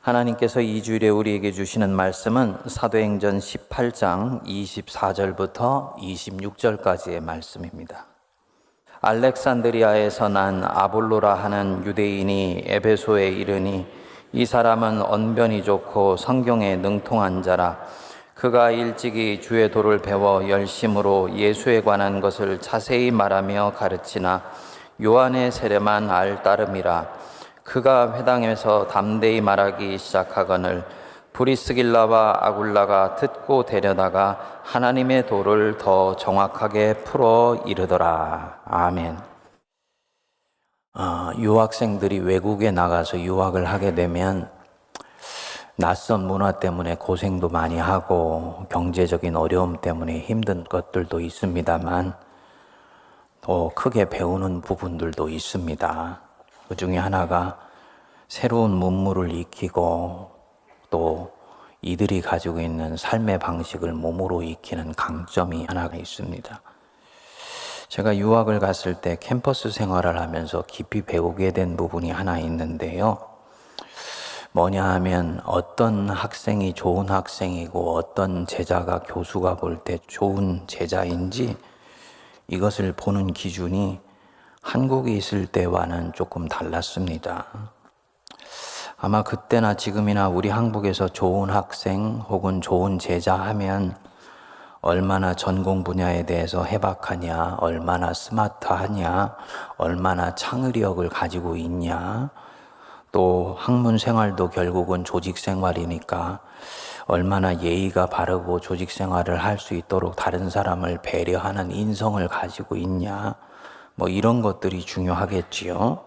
하나님께서 이 주일에 우리에게 주시는 말씀은 사도행전 18장 24절부터 26절까지의 말씀입니다. 알렉산드리아에서 난 아볼로라 하는 유대인이 에베소에 이르니 이 사람은 언변이 좋고 성경에 능통한 자라. 그가 일찍이 주의 도를 배워 열심으로 예수에 관한 것을 자세히 말하며 가르치나 요한의 세례만 알 따름이라. 그가 회당에서 담대히 말하기 시작하거늘 브리스길라와 아굴라가 듣고 데려다가 하나님의 도를 더 정확하게 풀어 이르더라. 아멘. 유학생들이 외국에 나가서 유학을 하게 되면 낯선 문화 때문에 고생도 많이 하고 경제적인 어려움 때문에 힘든 것들도 있습니다만 더 크게 배우는 부분들도 있습니다. 그 중에 하나가 새로운 문물을 익히고 또 이들이 가지고 있는 삶의 방식을 몸으로 익히는 강점이 하나가 있습니다. 제가 유학을 갔을 때 캠퍼스 생활을 하면서 깊이 배우게 된 부분이 하나 있는데요. 뭐냐 하면 어떤 학생이 좋은 학생이고 어떤 제자가 교수가 볼 때 좋은 제자인지 이것을 보는 기준이 한국에 있을 때와는 조금 달랐습니다. 아마 그때나 지금이나 우리 한국에서 좋은 학생 혹은 좋은 제자 하면 얼마나 전공 분야에 대해서 해박하냐, 얼마나 스마트하냐, 얼마나 창의력을 가지고 있냐, 또 학문 생활도 결국은 조직 생활이니까 얼마나 예의가 바르고 조직 생활을 할 수 있도록 다른 사람을 배려하는 인성을 가지고 있냐, 뭐 이런 것들이 중요하겠지요.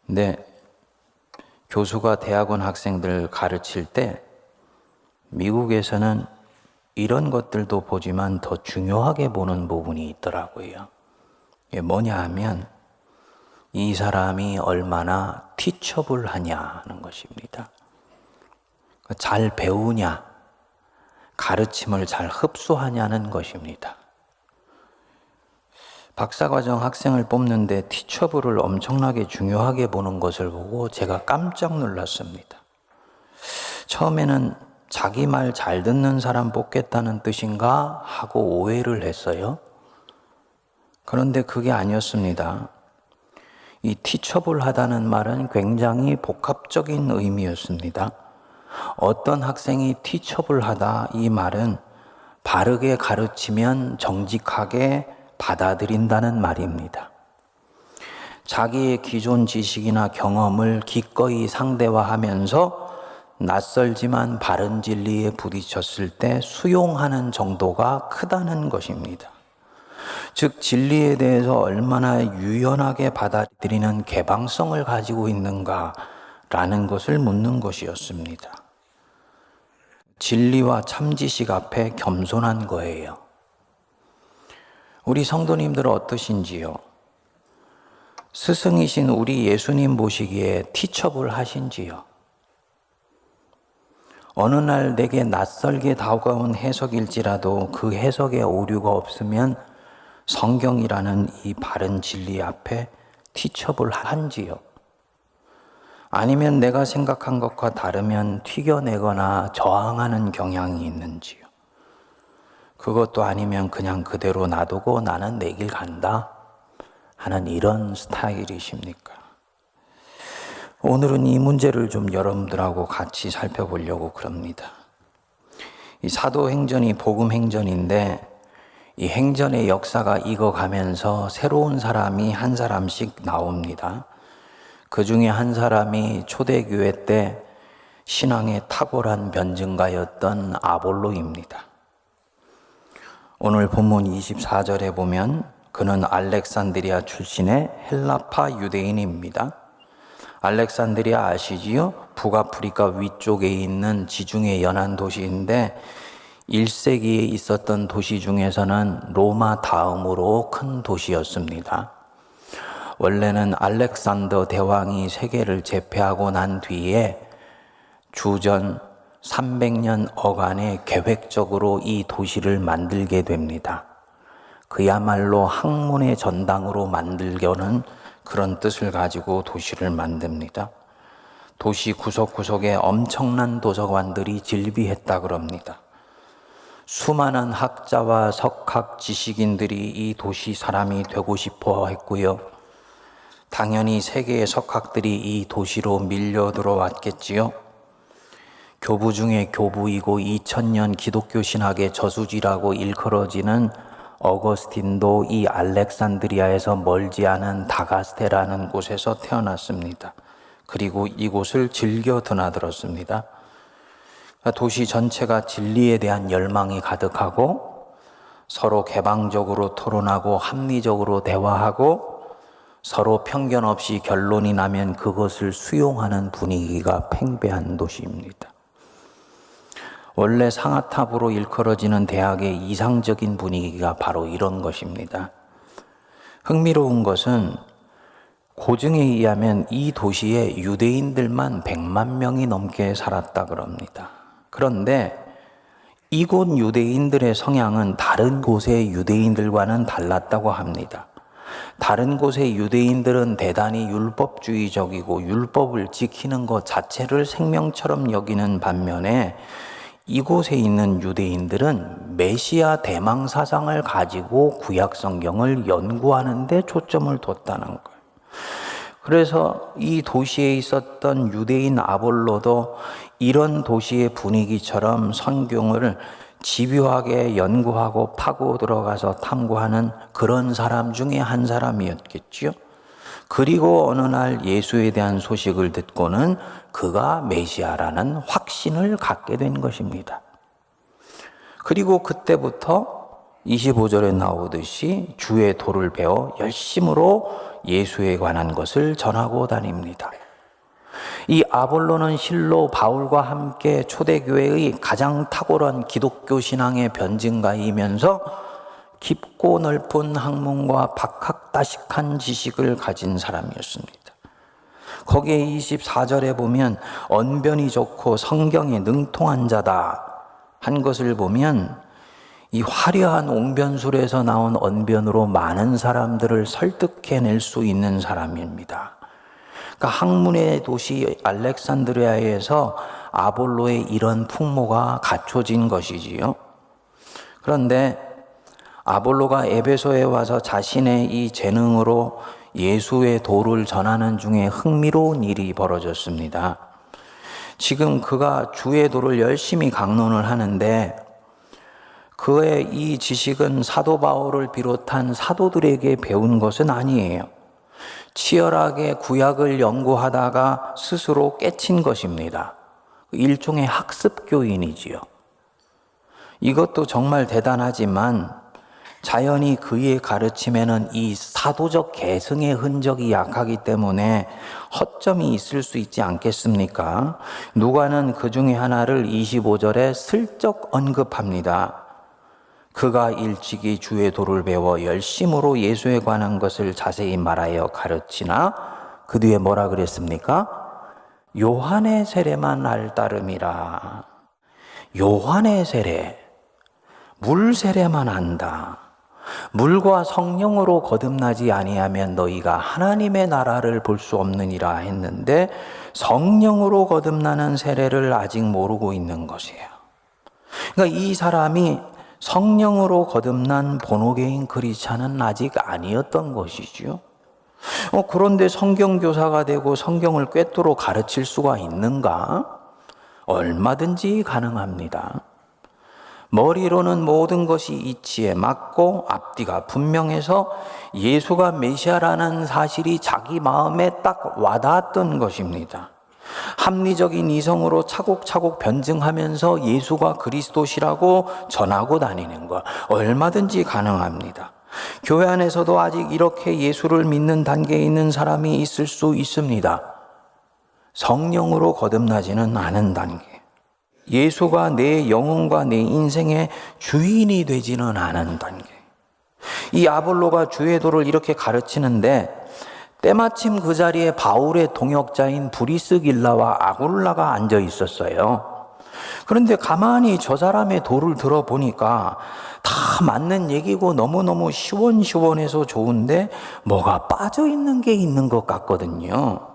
근데 교수가 대학원 학생들 가르칠 때 미국에서는 이런 것들도 보지만 더 중요하게 보는 부분이 있더라고요. 이게 뭐냐 하면 이 사람이 얼마나 티처블하냐 하는 것입니다. 잘 배우냐, 가르침을 잘 흡수하냐는 것입니다. 박사과정 학생을 뽑는데 티처블을 엄청나게 중요하게 보는 것을 보고 제가 깜짝 놀랐습니다. 처음에는 자기 말 잘 듣는 사람 뽑겠다는 뜻인가 하고 오해를 했어요. 그런데 그게 아니었습니다. 이 티처블하다는 말은 굉장히 복합적인 의미였습니다. 어떤 학생이 티처블하다 이 말은 바르게 가르치면 정직하게 받아들인다는 말입니다. 자기의 기존 지식이나 경험을 기꺼이 상대화하면서 낯설지만 바른 진리에 부딪혔을 때 수용하는 정도가 크다는 것입니다. 즉 진리에 대해서 얼마나 유연하게 받아들이는 개방성을 가지고 있는가라는 것을 묻는 것이었습니다. 진리와 참지식 앞에 겸손한 거예요. 우리 성도님들은 어떠신지요? 스승이신 우리 예수님 보시기에 티처블 하신지요? 어느 날 내게 낯설게 다가온 해석일지라도 그 해석에 오류가 없으면 성경이라는 이 바른 진리 앞에 티처블 한지요? 아니면 내가 생각한 것과 다르면 튀겨내거나 저항하는 경향이 있는지요? 그것도 아니면 그냥 그대로 놔두고 나는 내 길 간다 하는 이런 스타일이십니까? 오늘은 이 문제를 좀 여러분들하고 같이 살펴보려고 그럽니다. 이 사도행전이 복음행전인데 이 행전의 역사가 익어가면서 새로운 사람이 한 사람씩 나옵니다. 그 중에 한 사람이 초대교회 때 신앙의 탁월한 변증가였던 아볼로입니다. 오늘 본문 24절에 보면 그는 알렉산드리아 출신의 헬라파 유대인입니다. 알렉산드리아 아시지요? 북아프리카 위쪽에 있는 지중해 연안 도시인데 1세기에 있었던 도시 중에서는 로마 다음으로 큰 도시였습니다. 원래는 알렉산더 대왕이 세계를 제패하고 난 뒤에 주전 300년 어간에 계획적으로 이 도시를 만들게 됩니다. 그야말로 학문의 전당으로 만들려는 그런 뜻을 가지고 도시를 만듭니다. 도시 구석구석에 엄청난 도서관들이 질비했다 그럽니다. 수많은 학자와 석학 지식인들이 이 도시 사람이 되고 싶어 했고요. 당연히 세계의 석학들이 이 도시로 밀려 들어왔겠지요. 교부 중에 교부이고 2000년 기독교 신학의 저수지라고 일컬어지는 어거스틴도 이 알렉산드리아에서 멀지 않은 다가스테라는 곳에서 태어났습니다. 그리고 이곳을 즐겨 드나들었습니다. 도시 전체가 진리에 대한 열망이 가득하고 서로 개방적으로 토론하고 합리적으로 대화하고 서로 편견 없이 결론이 나면 그것을 수용하는 분위기가 팽배한 도시입니다. 원래 상아탑으로 일컬어지는 대학의 이상적인 분위기가 바로 이런 것입니다. 흥미로운 것은 고증에 의하면 이 도시에 유대인들만 100만 명이 넘게 살았다 그럽니다. 그런데 이곳 유대인들의 성향은 다른 곳의 유대인들과는 달랐다고 합니다. 다른 곳의 유대인들은 대단히 율법주의적이고 율법을 지키는 것 자체를 생명처럼 여기는 반면에 이곳에 있는 유대인들은 메시아 대망 사상을 가지고 구약 성경을 연구하는 데 초점을 뒀다는 거예요. 그래서 이 도시에 있었던 유대인 아볼로도 이런 도시의 분위기처럼 성경을 집요하게 연구하고 파고 들어가서 탐구하는 그런 사람 중에 한 사람이었겠지요. 그리고 어느 날 예수에 대한 소식을 듣고는 그가 메시아라는 확신을 갖게 된 것입니다. 그리고 그때부터 25절에 나오듯이 주의 도를 배워 열심으로 예수에 관한 것을 전하고 다닙니다. 이 아볼로는 실로 바울과 함께 초대교회의 가장 탁월한 기독교 신앙의 변증가이면서 깊고 넓은 학문과 박학다식한 지식을 가진 사람이었습니다. 거기에 24절에 보면 언변이 좋고 성경에 능통한 자다 한 것을 보면 이 화려한 옹변술에서 나온 언변으로 많은 사람들을 설득해낼 수 있는 사람입니다. 그러니까 학문의 도시 알렉산드리아에서 아볼로의 이런 풍모가 갖춰진 것이지요. 그런데 아볼로가 에베소에 와서 자신의 이 재능으로 예수의 도를 전하는 중에 흥미로운 일이 벌어졌습니다. 지금 그가 주의 도를 열심히 강론을 하는데 그의 이 지식은 사도 바울을 비롯한 사도들에게 배운 것은 아니에요. 치열하게 구약을 연구하다가 스스로 깨친 것입니다. 일종의 학습교인이지요. 이것도 정말 대단하지만 자연히 그의 가르침에는 이 사도적 계승의 흔적이 약하기 때문에 허점이 있을 수 있지 않겠습니까? 누가는 그 중에 하나를 25절에 슬쩍 언급합니다. 그가 일찍이 주의 도를 배워 열심으로 예수에 관한 것을 자세히 말하여 가르치나 그 뒤에 뭐라 그랬습니까? 요한의 세례만 알 따름이라. 요한의 세례, 물 세례만 한다. 물과 성령으로 거듭나지 아니하면 너희가 하나님의 나라를 볼 수 없느니라 했는데 성령으로 거듭나는 세례를 아직 모르고 있는 것이에요. 그러니까 이 사람이 성령으로 거듭난 본호계인 크리스찬은 아직 아니었던 것이지요. 그런데 성경교사가 되고 성경을 꿰뚫어 가르칠 수가 있는가? 얼마든지 가능합니다. 머리로는 모든 것이 이치에 맞고 앞뒤가 분명해서 예수가 메시아라는 사실이 자기 마음에 딱 와닿았던 것입니다. 합리적인 이성으로 차곡차곡 변증하면서 예수가 그리스도시라고 전하고 다니는 것 얼마든지 가능합니다. 교회 안에서도 아직 이렇게 예수를 믿는 단계에 있는 사람이 있을 수 있습니다. 성령으로 거듭나지는 않은 단계. 예수가 내 영혼과 내 인생의 주인이 되지는 않은 단계. 이 아볼로가 주의 도를 이렇게 가르치는데 때마침 그 자리에 바울의 동역자인 브리스길라와 아굴라가 앉아 있었어요. 그런데 가만히 저 사람의 도를 들어보니까 다 맞는 얘기고 너무너무 시원시원해서 좋은데 뭐가 빠져 있는 게 있는 것 같거든요.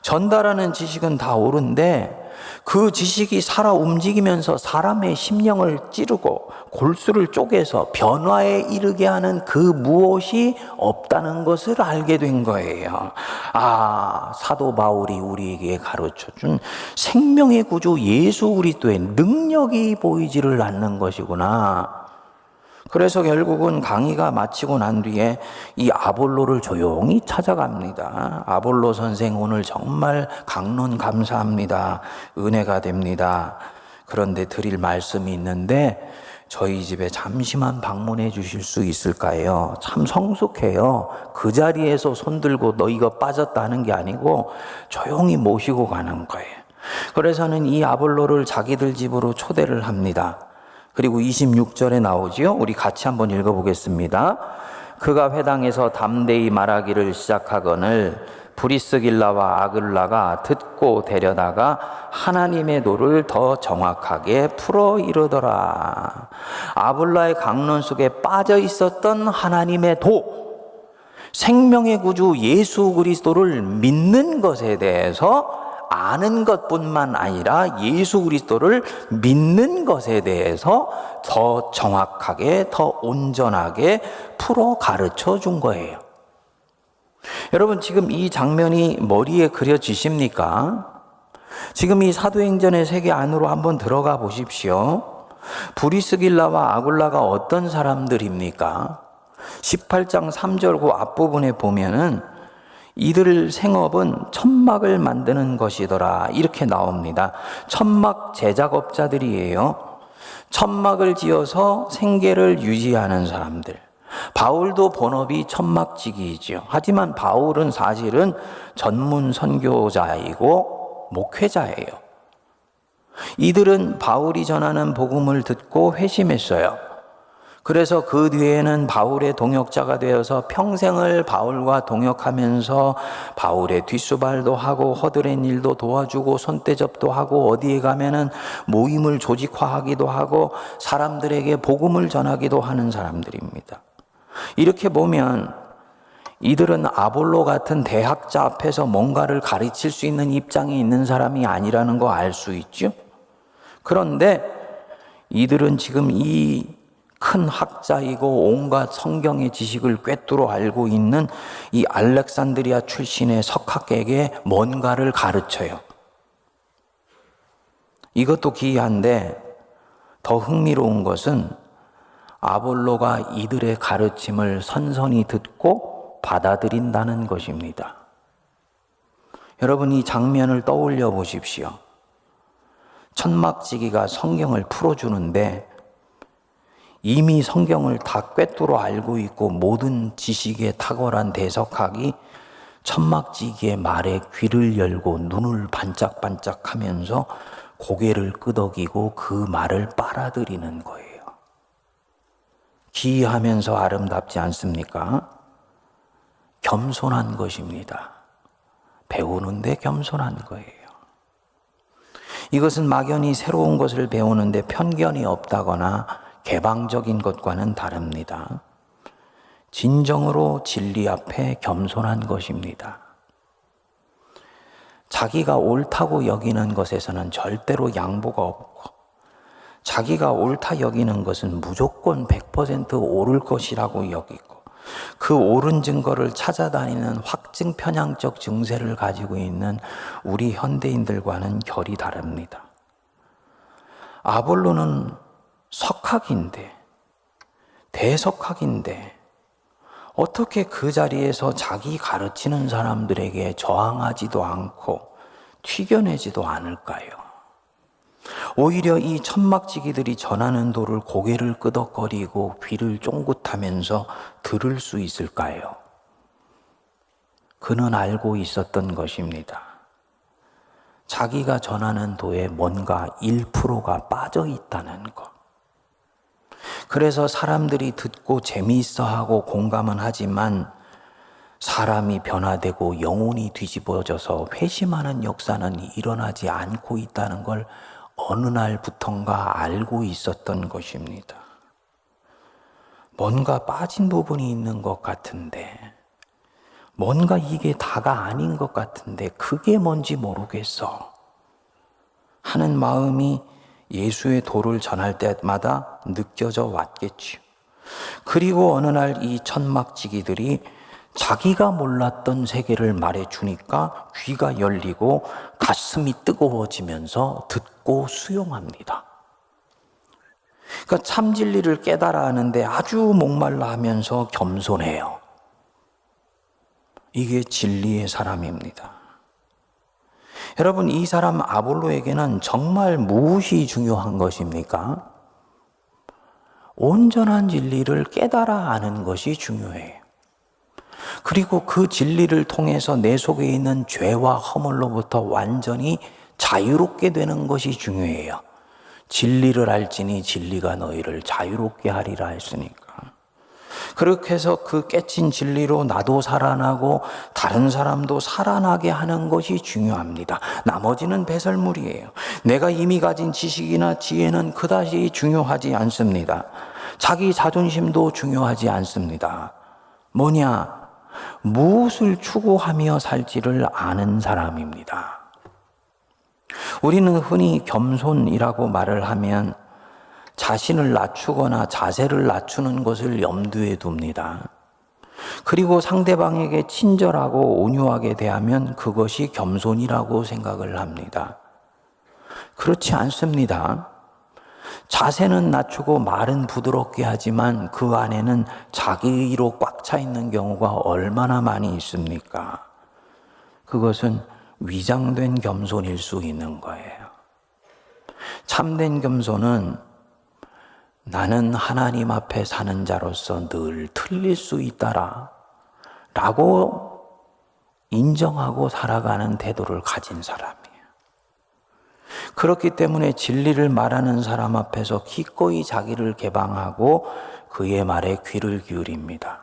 전달하는 지식은 다 옳은데 그 지식이 살아 움직이면서 사람의 심령을 찌르고 골수를 쪼개서 변화에 이르게 하는 그 무엇이 없다는 것을 알게 된 거예요. 아, 사도 바울이 우리에게 가르쳐준 생명의 구주 예수 그리스도의 능력이 보이지를 않는 것이구나. 그래서 결국은 강의가 마치고 난 뒤에 이 아볼로를 조용히 찾아갑니다. 아볼로 선생 오늘 정말 강론 감사합니다. 은혜가 됩니다. 그런데 드릴 말씀이 있는데 저희 집에 잠시만 방문해 주실 수 있을까요? 참 성숙해요. 그 자리에서 손들고 너 이거 빠졌다 하는 게 아니고 조용히 모시고 가는 거예요. 그래서는 이 아볼로를 자기들 집으로 초대를 합니다. 그리고 26절에 나오지요. 우리 같이 한번 읽어보겠습니다. 그가 회당에서 담대히 말하기를 시작하거늘 브리스길라와 아글라가 듣고 데려다가 하나님의 도를 더 정확하게 풀어 이르더라. 아볼라의 강론 속에 빠져 있었던 하나님의 도, 생명의 구주 예수 그리스도를 믿는 것에 대해서 아는 것뿐만 아니라 예수 그리스도를 믿는 것에 대해서 더 정확하게, 더 온전하게 풀어 가르쳐 준 거예요. 여러분, 지금 이 장면이 머리에 그려지십니까? 지금 이 사도행전의 세계 안으로 한번 들어가 보십시오. 브리스길라와 아굴라가 어떤 사람들입니까? 18장 3절 그 앞부분에 보면은 이들 생업은 천막을 만드는 것이더라 이렇게 나옵니다. 천막 제작업자들이에요. 천막을 지어서 생계를 유지하는 사람들. 바울도 본업이 천막지기이죠. 하지만 바울은 사실은 전문 선교자이고 목회자예요. 이들은 바울이 전하는 복음을 듣고 회심했어요. 그래서 그 뒤에는 바울의 동역자가 되어서 평생을 바울과 동역하면서 바울의 뒷수발도 하고 허드렛 일도 도와주고 손대접도 하고 어디에 가면은 모임을 조직화하기도 하고 사람들에게 복음을 전하기도 하는 사람들입니다. 이렇게 보면 이들은 아볼로 같은 대학자 앞에서 뭔가를 가르칠 수 있는 입장에 있는 사람이 아니라는 거 알 수 있죠. 그런데 이들은 지금 이 큰 학자이고 온갖 성경의 지식을 꿰뚫어 알고 있는 이 알렉산드리아 출신의 석학에게 뭔가를 가르쳐요. 이것도 기이한데 더 흥미로운 것은 아볼로가 이들의 가르침을 선선히 듣고 받아들인다는 것입니다. 여러분, 이 장면을 떠올려 보십시오. 천막지기가 성경을 풀어주는데 이미 성경을 다 꿰뚫어 알고 있고 모든 지식에 탁월한 대석학이 천막지기의 말에 귀를 열고 눈을 반짝반짝 하면서 고개를 끄덕이고 그 말을 빨아들이는 거예요. 기이하면서 아름답지 않습니까? 겸손한 것입니다. 배우는데 겸손한 거예요. 이것은 막연히 새로운 것을 배우는데 편견이 없다거나 개방적인 것과는 다릅니다. 진정으로 진리 앞에 겸손한 것입니다. 자기가 옳다고 여기는 것에서는 절대로 양보가 없고 자기가 옳다 여기는 것은 무조건 100% 옳을 것이라고 여기고 그 옳은 증거를 찾아다니는 확증 편향적 증세를 가지고 있는 우리 현대인들과는 결이 다릅니다. 아볼로는 석학인데, 대석학인데 어떻게 그 자리에서 자기 가르치는 사람들에게 저항하지도 않고 튀겨내지도 않을까요? 오히려 이 천막지기들이 전하는 도를 고개를 끄덕거리고 귀를 쫑긋하면서 들을 수 있을까요? 그는 알고 있었던 것입니다. 자기가 전하는 도에 뭔가 1%가 빠져 있다는 것. 그래서 사람들이 듣고 재미있어하고 공감은 하지만 사람이 변화되고 영혼이 뒤집어져서 회심하는 역사는 일어나지 않고 있다는 걸 어느 날부턴가 알고 있었던 것입니다. 뭔가 빠진 부분이 있는 것 같은데 뭔가 이게 다가 아닌 것 같은데 그게 뭔지 모르겠어 하는 마음이 예수의 도를 전할 때마다 느껴져 왔겠지요. 그리고 어느 날 이 천막지기들이 자기가 몰랐던 세계를 말해주니까 귀가 열리고 가슴이 뜨거워지면서 듣고 수용합니다. 그러니까 참 진리를 깨달아 하는데 아주 목말라 하면서 겸손해요. 이게 진리의 사람입니다. 여러분, 이 사람 아볼로에게는 정말 무엇이 중요한 것입니까? 온전한 진리를 깨달아 아는 것이 중요해요. 그리고 그 진리를 통해서 내 속에 있는 죄와 허물로부터 완전히 자유롭게 되는 것이 중요해요. 진리를 알지니 진리가 너희를 자유롭게 하리라 했으니까. 그렇게 해서 그 깨친 진리로 나도 살아나고 다른 사람도 살아나게 하는 것이 중요합니다. 나머지는 배설물이에요. 내가 이미 가진 지식이나 지혜는 그다지 중요하지 않습니다. 자기 자존심도 중요하지 않습니다. 뭐냐? 무엇을 추구하며 살지를 아는 사람입니다. 우리는 흔히 겸손이라고 말을 하면 자신을 낮추거나 자세를 낮추는 것을 염두에 둡니다. 그리고 상대방에게 친절하고 온유하게 대하면 그것이 겸손이라고 생각을 합니다. 그렇지 않습니다. 자세는 낮추고 말은 부드럽게 하지만 그 안에는 자기로 꽉 차 있는 경우가 얼마나 많이 있습니까? 그것은 위장된 겸손일 수 있는 거예요. 참된 겸손은 나는 하나님 앞에 사는 자로서 늘 틀릴 수 있다라 라고 인정하고 살아가는 태도를 가진 사람이에요. 그렇기 때문에 진리를 말하는 사람 앞에서 기꺼이 자기를 개방하고 그의 말에 귀를 기울입니다.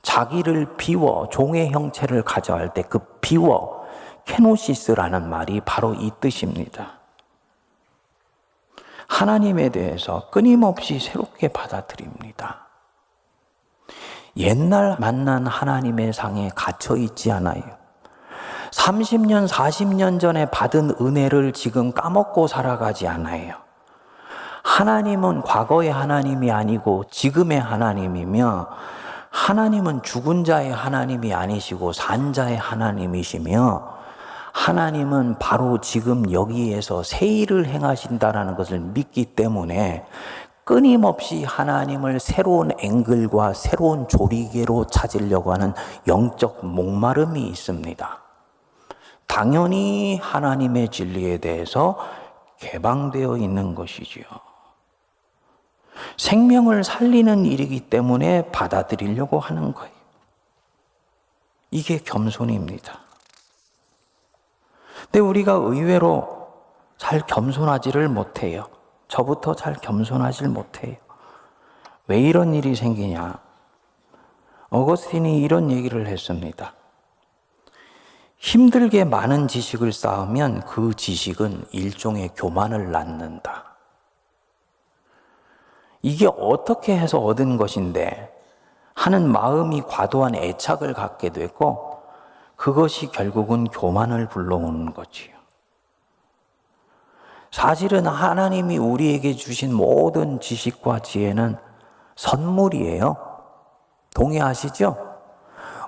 자기를 비워 종의 형체를 가져할 때 그 비워 케노시스라는 말이 바로 이 뜻입니다. 하나님에 대해서 끊임없이 새롭게 받아들입니다. 옛날 만난 하나님의 상에 갇혀 있지 않아요. 30년, 40년 전에 받은 은혜를 지금 까먹고 살아가지 않아요. 하나님은 과거의 하나님이 아니고 지금의 하나님이며 하나님은 죽은 자의 하나님이 아니시고 산 자의 하나님이시며 하나님은 바로 지금 여기에서 새 일을 행하신다라는 것을 믿기 때문에 끊임없이 하나님을 새로운 앵글과 새로운 조리개로 찾으려고 하는 영적 목마름이 있습니다. 당연히 하나님의 진리에 대해서 개방되어 있는 것이지요. 생명을 살리는 일이기 때문에 받아들이려고 하는 거예요. 이게 겸손입니다. 근데 우리가 의외로 잘 겸손하지를 못해요. 저부터 잘 겸손하지를 못해요. 왜 이런 일이 생기냐? 어거스틴이 이런 얘기를 했습니다. 힘들게 많은 지식을 쌓으면 그 지식은 일종의 교만을 낳는다. 이게 어떻게 해서 얻은 것인데 하는 마음이 과도한 애착을 갖게 되고 그것이 결국은 교만을 불러오는 거지요. 사실은 하나님이 우리에게 주신 모든 지식과 지혜는 선물이에요. 동의하시죠?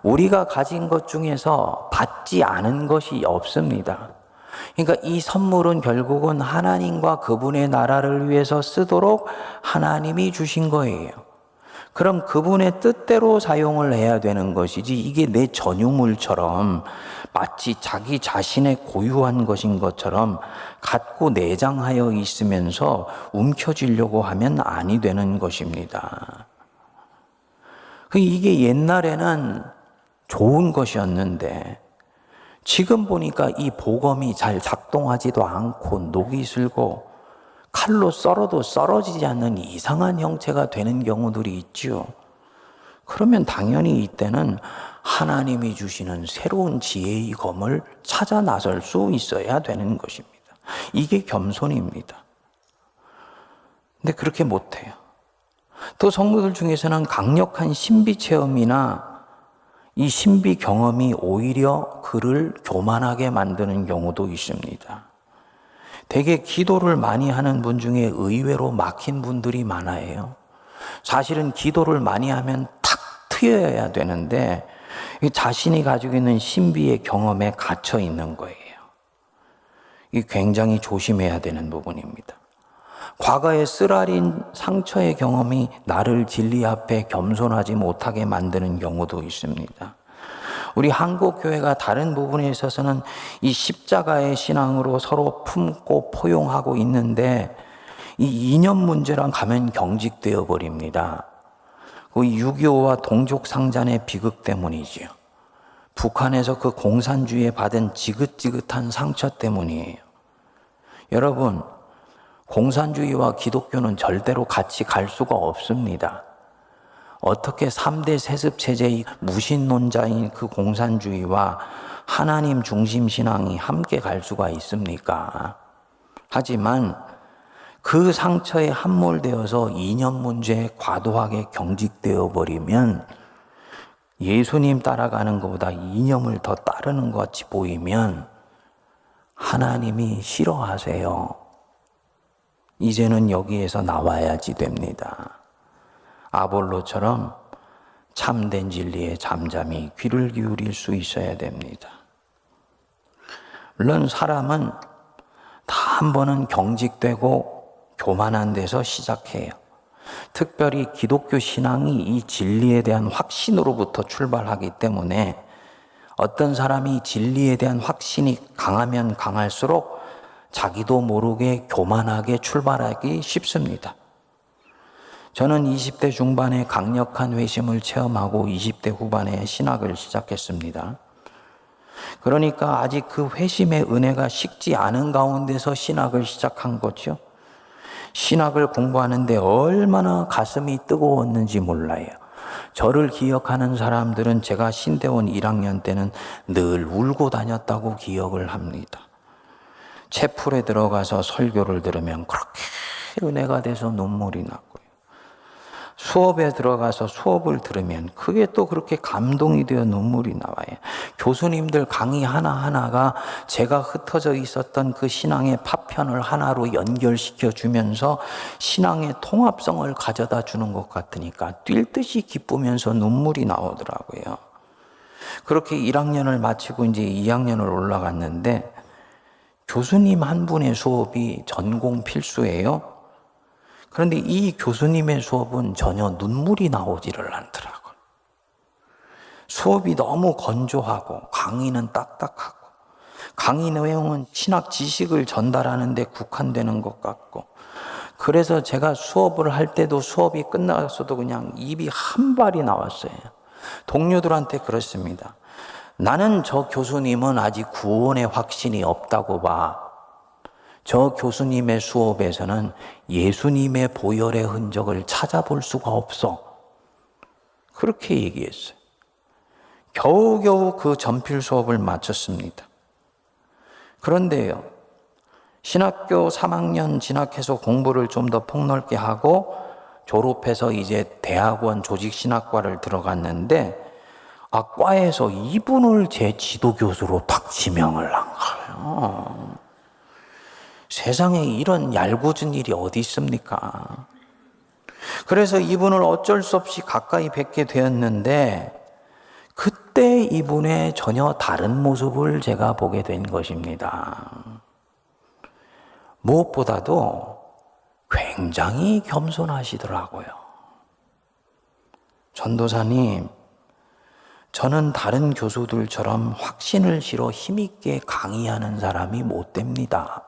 우리가 가진 것 중에서 받지 않은 것이 없습니다. 그러니까 이 선물은 결국은 하나님과 그분의 나라를 위해서 쓰도록 하나님이 주신 거예요. 그럼 그분의 뜻대로 사용을 해야 되는 것이지 이게 내 전유물처럼 마치 자기 자신의 고유한 것인 것처럼 갖고 내장하여 있으면서 움켜쥐려고 하면 아니 되는 것입니다. 이게 옛날에는 좋은 것이었는데 지금 보니까 이 복음이 잘 작동하지도 않고 녹이 슬고 칼로 썰어도 썰어지지 않는 이상한 형체가 되는 경우들이 있죠. 그러면 당연히 이때는 하나님이 주시는 새로운 지혜의 검을 찾아 나설 수 있어야 되는 것입니다. 이게 겸손입니다. 근데 그렇게 못해요. 또 성도들 중에서는 강력한 신비 체험이나 이 신비 경험이 오히려 그를 교만하게 만드는 경우도 있습니다. 되게 기도를 많이 하는 분 중에 의외로 막힌 분들이 많아요. 사실은 기도를 많이 하면 탁 트여야 되는데 자신이 가지고 있는 신비의 경험에 갇혀 있는 거예요. 이 굉장히 조심해야 되는 부분입니다. 과거의 쓰라린 상처의 경험이 나를 진리 앞에 겸손하지 못하게 만드는 경우도 있습니다. 우리 한국 교회가 다른 부분에 있어서는 이 십자가의 신앙으로 서로 품고 포용하고 있는데 이 이념 문제랑 가면 경직되어 버립니다. 그 6.25와 동족상잔의 비극 때문이지요. 북한에서 그 공산주의에 받은 지긋지긋한 상처 때문이에요. 여러분, 공산주의와 기독교는 절대로 같이 갈 수가 없습니다. 어떻게 3대 세습체제의 무신론자인 그 공산주의와 하나님 중심 신앙이 함께 갈 수가 있습니까? 하지만 그 상처에 함몰되어서 이념 문제에 과도하게 경직되어 버리면 예수님 따라가는 것보다 이념을 더 따르는 것 같이 보이면 하나님이 싫어하세요. 이제는 여기에서 나와야지 됩니다. 아볼로처럼 참된 진리에 잠잠히 귀를 기울일 수 있어야 됩니다. 물론 사람은 다 한 번은 경직되고 교만한 데서 시작해요. 특별히 기독교 신앙이 이 진리에 대한 확신으로부터 출발하기 때문에 어떤 사람이 진리에 대한 확신이 강하면 강할수록 자기도 모르게 교만하게 출발하기 쉽습니다. 저는 20대 중반에 강력한 회심을 체험하고 20대 후반에 신학을 시작했습니다. 그러니까 아직 그 회심의 은혜가 식지 않은 가운데서 신학을 시작한 거죠. 신학을 공부하는데 얼마나 가슴이 뜨거웠는지 몰라요. 저를 기억하는 사람들은 제가 신대원 1학년 때는 늘 울고 다녔다고 기억을 합니다. 채플에 들어가서 설교를 들으면 그렇게 은혜가 돼서 눈물이 나고요. 수업에 들어가서 수업을 들으면 그게 또 그렇게 감동이 되어 눈물이 나와요. 교수님들 강의 하나하나가 제가 흩어져 있었던 그 신앙의 파편을 하나로 연결시켜 주면서 신앙의 통합성을 가져다 주는 것 같으니까 뛸 듯이 기쁘면서 눈물이 나오더라고요. 그렇게 1학년을 마치고 이제 2학년을 올라갔는데 교수님 한 분의 수업이 전공 필수예요. 그런데 이 교수님의 수업은 전혀 눈물이 나오지를 않더라고요. 수업이 너무 건조하고 강의는 딱딱하고 강의 내용은 신학 지식을 전달하는 데 국한되는 것 같고 그래서 제가 수업을 할 때도 수업이 끝나서도 그냥 입이 한 발이 나왔어요. 동료들한테 그렇습니다. 나는 저 교수님은 아직 구원의 확신이 없다고 봐. 저 교수님의 수업에서는 예수님의 보혈의 흔적을 찾아볼 수가 없어. 그렇게 얘기했어요. 겨우겨우 그 전필 수업을 마쳤습니다. 그런데요, 신학교 3학년 진학해서 공부를 좀 더 폭넓게 하고 졸업해서 이제 대학원 조직신학과를 들어갔는데 과에서 이분을 제 지도교수로 딱 지명을 한 거예요. 세상에 이런 얄궂은 일이 어디 있습니까? 그래서 이분을 어쩔 수 없이 가까이 뵙게 되었는데 그때 이분의 전혀 다른 모습을 제가 보게 된 것입니다. 무엇보다도 굉장히 겸손하시더라고요. 전도사님, 저는 다른 교수들처럼 확신을 실어 힘있게 강의하는 사람이 못 됩니다.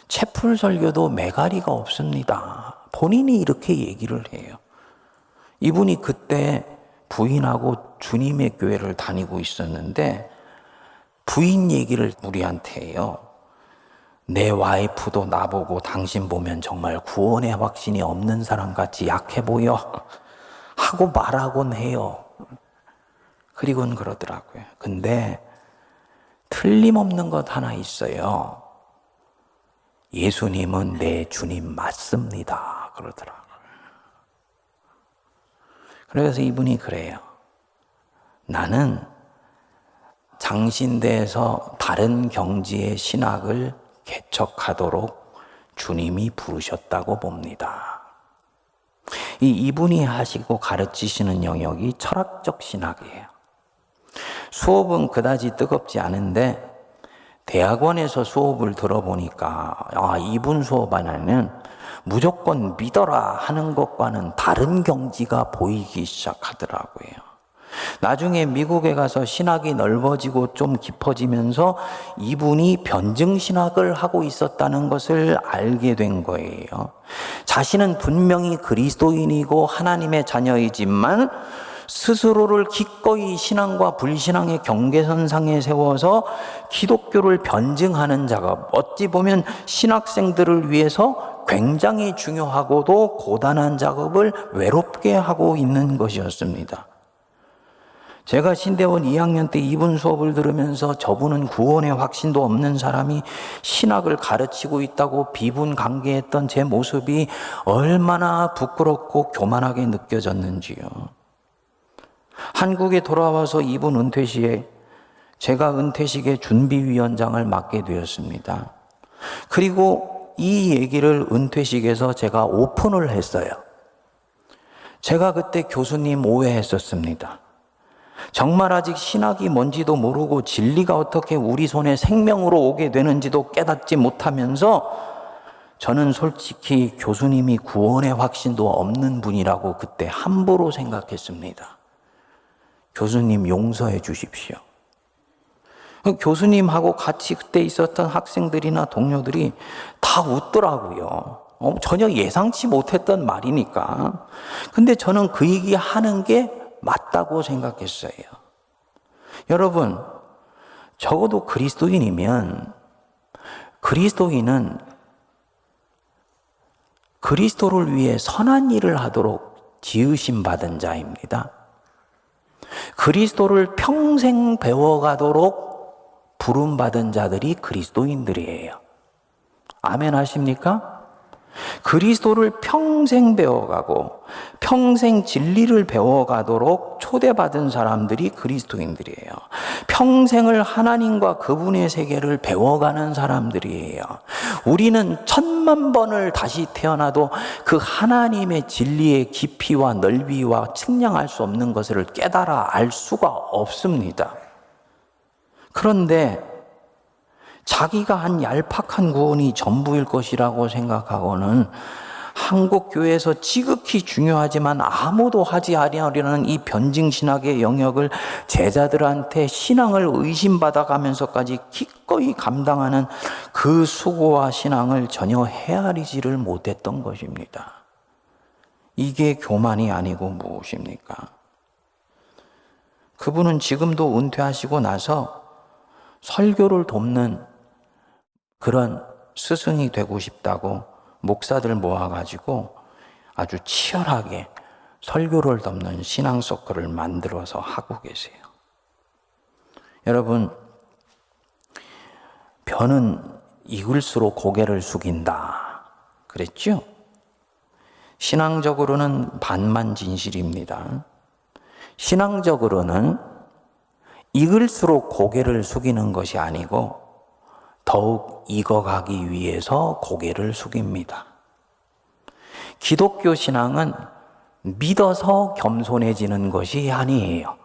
채플 설교도 매가리가 없습니다. 본인이 이렇게 얘기를 해요. 이분이 그때 부인하고 주님의 교회를 다니고 있었는데 부인 얘기를 우리한테 해요. 내 와이프도 나보고 당신 보면 정말 구원의 확신이 없는 사람 같이 약해 보여 하고 말하곤 해요. 그리고는 그러더라고요. 근데 틀림없는 것 하나 있어요. 예수님은 내 주님 맞습니다. 그러더라고요. 그래서 이분이 그래요. 나는 장신대에서 다른 경지의 신학을 개척하도록 주님이 부르셨다고 봅니다. 이분이 하시고 가르치시는 영역이 철학적 신학이에요. 수업은 그다지 뜨겁지 않은데 대학원에서 수업을 들어보니까 이분 수업 안에는 무조건 믿어라 하는 것과는 다른 경지가 보이기 시작하더라고요. 나중에 미국에 가서 신학이 넓어지고 좀 깊어지면서 이분이 변증신학을 하고 있었다는 것을 알게 된 거예요. 자신은 분명히 그리스도인이고 하나님의 자녀이지만 스스로를 기꺼이 신앙과 불신앙의 경계선상에 세워서 기독교를 변증하는 작업, 어찌 보면 신학생들을 위해서 굉장히 중요하고도 고단한 작업을 외롭게 하고 있는 것이었습니다. 제가 신대원 2학년 때 이분 수업을 들으면서 저분은 구원의 확신도 없는 사람이 신학을 가르치고 있다고 비분간개했던 제 모습이 얼마나 부끄럽고 교만하게 느껴졌는지요. 한국에 돌아와서 이분 은퇴 시에 제가 은퇴식의 준비위원장을 맡게 되었습니다. 그리고 이 얘기를 은퇴식에서 제가 오픈을 했어요. 제가 그때 교수님 오해했었습니다. 정말 아직 신학이 뭔지도 모르고 진리가 어떻게 우리 손에 생명으로 오게 되는지도 깨닫지 못하면서 저는 솔직히 교수님이 구원의 확신도 없는 분이라고 그때 함부로 생각했습니다. 교수님 용서해 주십시오. 교수님하고 같이 그때 있었던 학생들이나 동료들이 다 웃더라고요. 전혀 예상치 못했던 말이니까. 근데 저는 그 얘기 하는 게 맞다고 생각했어요. 여러분, 적어도 그리스도인이면 그리스도인은 그리스도를 위해 선한 일을 하도록 지으심 받은 자입니다. 그리스도를 평생 배워가도록 부름받은 자들이 그리스도인들이에요. 아멘 하십니까? 그리스도를 평생 배워가고 평생 진리를 배워가도록 초대받은 사람들이 그리스도인들이에요. 평생을 하나님과 그분의 세계를 배워가는 사람들이에요. 우리는 1000만 번을 다시 태어나도 그 하나님의 진리의 깊이와 넓이와 측량할 수 없는 것을 깨달아 알 수가 없습니다. 그런데 자기가 한 얄팍한 구원이 전부일 것이라고 생각하고는 한국 교회에서 지극히 중요하지만 아무도 하지 아니하려는 이 변증신학의 영역을 제자들한테 신앙을 의심받아가면서까지 기꺼이 감당하는 그 수고와 신앙을 전혀 헤아리지를 못했던 것입니다. 이게 교만이 아니고 무엇입니까? 그분은 지금도 은퇴하시고 나서 설교를 돕는 그런 스승이 되고 싶다고 목사들 모아가지고 아주 치열하게 설교를 돕는 신앙 서클을 만들어서 하고 계세요. 여러분, 변은 익을수록 고개를 숙인다 그랬죠? 신앙적으로는 반만 진실입니다. 신앙적으로는 익을수록 고개를 숙이는 것이 아니고 더욱 익어가기 위해서 고개를 숙입니다. 기독교 신앙은 믿어서 겸손해지는 것이 아니에요.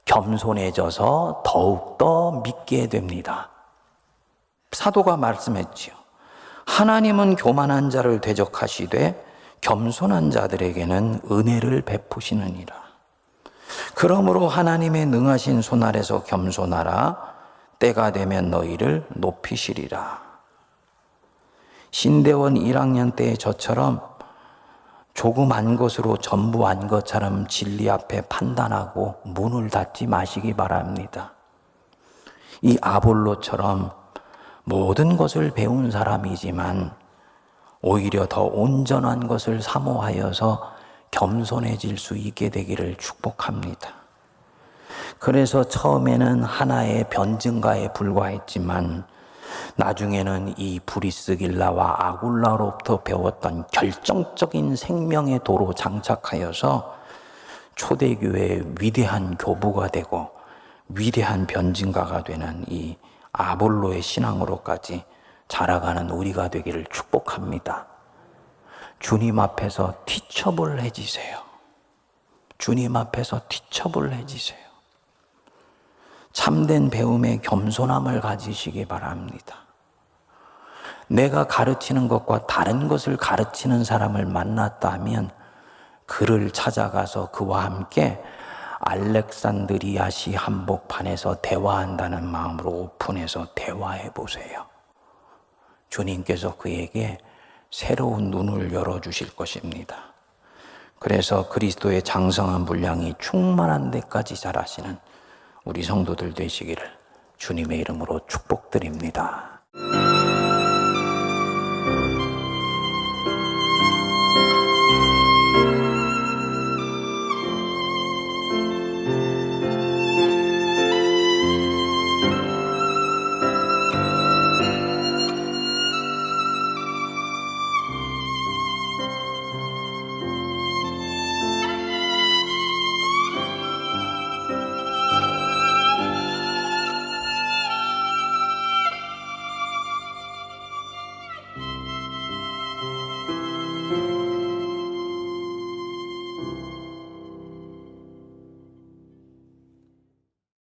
겸손해져서 더욱더 믿게 됩니다. 사도가 말씀했지요. 하나님은 교만한 자를 대적하시되 겸손한 자들에게는 은혜를 베푸시느니라. 그러므로 하나님의 능하신 손 아래서 겸손하라. 때가 되면 너희를 높이시리라. 신대원 1학년 때의 저처럼 조금 안 것으로 전부 안 것처럼 진리 앞에 판단하고 문을 닫지 마시기 바랍니다. 이 아볼로처럼 모든 것을 배운 사람이지만 오히려 더 온전한 것을 사모하여서 겸손해질 수 있게 되기를 축복합니다. 그래서 처음에는 하나의 변증가에 불과했지만 나중에는 이 브리스길라와 아굴라로부터 배웠던 결정적인 생명의 도로 장착하여서 초대교회의 위대한 교부가 되고 위대한 변증가가 되는 이 아볼로의 신앙으로까지 자라가는 우리가 되기를 축복합니다. 주님 앞에서 티처블해지세요. 주님 앞에서 티처블해지세요. 참된 배움의 겸손함을 가지시기 바랍니다. 내가 가르치는 것과 다른 것을 가르치는 사람을 만났다면 그를 찾아가서 그와 함께 알렉산드리아시 한복판에서 대화한다는 마음으로 오픈해서 대화해 보세요. 주님께서 그에게 새로운 눈을 열어주실 것입니다. 그래서 그리스도의 장성한 분량이 충만한 데까지 자라시는 우리 성도들 되시기를 주님의 이름으로 축복드립니다.